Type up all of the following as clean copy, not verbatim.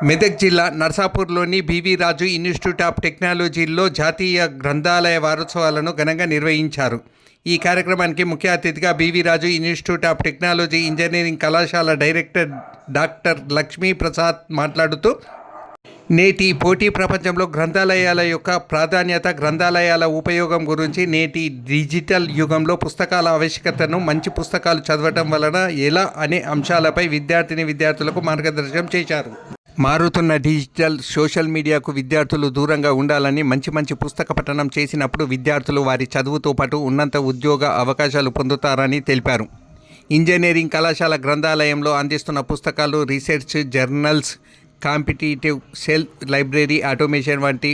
మెదక్ జిల్లా నర్సాపూర్లోని BV Raju institute of టెక్నాలజీలో జాతీయ గ్రంథాలయ వారోత్సవాలను ఘనంగా నిర్వహించారు. ఈ కార్యక్రమానికి ముఖ్య అతిథిగా BV Raju institute of technology engineering కళాశాల డైరెక్టర్ డాక్టర్ లక్ష్మీ ప్రసాద్ మాట్లాడుతూ, నేటి పోటీ ప్రపంచంలో గ్రంథాలయాల యొక్క ప్రాధాన్యత, గ్రంథాలయాల ఉపయోగం గురించి, నేటి డిజిటల్ యుగంలో పుస్తకాల ఆవశ్యకతను, మంచి పుస్తకాలు చదవటం వలన ఎలా అనే అంశాలపై విద్యార్థులకు మార్గదర్శనం చేశారు. మారుతున్న డిజిటల్ సోషల్ మీడియాకు విద్యార్థులు దూరంగా ఉండాలని, మంచి పుస్తక పఠనం చేసినప్పుడు విద్యార్థులు వారి చదువుతో పాటు ఉన్నత ఉద్యోగ అవకాశాలు పొందుతారని తెలిపారు. ఇంజనీరింగ్ కళాశాల గ్రంథాలయంలో అందిస్తున్న పుస్తకాలు, research journals, competitive self library, automation వంటి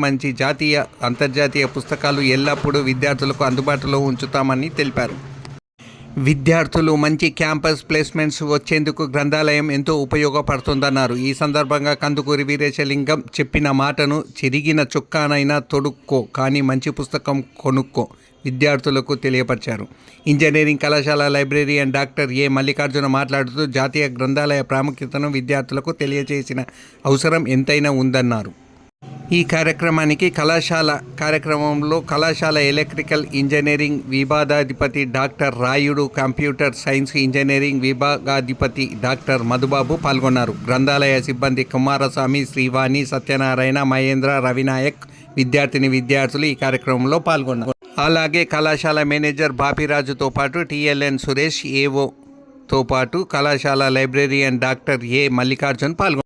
మంచి జాతీయ, అంతర్జాతీయ పుస్తకాలు ఎల్లప్పుడూ విద్యార్థులకు అందుబాటులో ఉంచుతామని తెలిపారు. విద్యార్థులు మంచి క్యాంపస్ ప్లేస్మెంట్స్ వచ్చేందుకు గ్రంథాలయం ఎంతో ఉపయోగపడుతుందన్నారు. ఈ సందర్భంగా కందుకూరి వీరేశలింగం చెప్పిన మాటను, చిరిగిన చొక్కానైనా తొడుక్కో కానీ మంచి పుస్తకం కొనుక్కో, విద్యార్థులకు తెలియపరిచారు. ఇంజనీరింగ్ కళాశాల లైబ్రరీయన్ డాక్టర్ ఏ మల్లికార్జున మాట్లాడుతూ, జాతీయ గ్రంథాలయ ప్రాముఖ్యతను విద్యార్థులకు తెలియజేసిన అవసరం ఎంతైనా ఉందన్నారు. ఈ కార్యక్రమంలో కళాశాల ఎలక్ట్రికల్ ఇంజనీరింగ్ విభాగాధిపతి doctor Rayudu, computer science engineering విభాగాధిపతి డాక్టర్ మధుబాబు పాల్గొన్నారు. గ్రంథాలయ సిబ్బంది కుమారస్వామి, శ్రీవాణి, సత్యనారాయణ, మహేంద్ర, రవినాయక్, విద్యార్థులు ఈ కార్యక్రమంలో పాల్గొన్నారు. అలాగే కళాశాల మేనేజర్ బాపిరాజుతో పాటు టిఎల్ఎన్ సురేష్, ఏఓతో పాటు కళాశాల లైబ్రరీయన్ డాక్టర్ ఏ మల్లికార్జున్ పాల్గొన్నారు.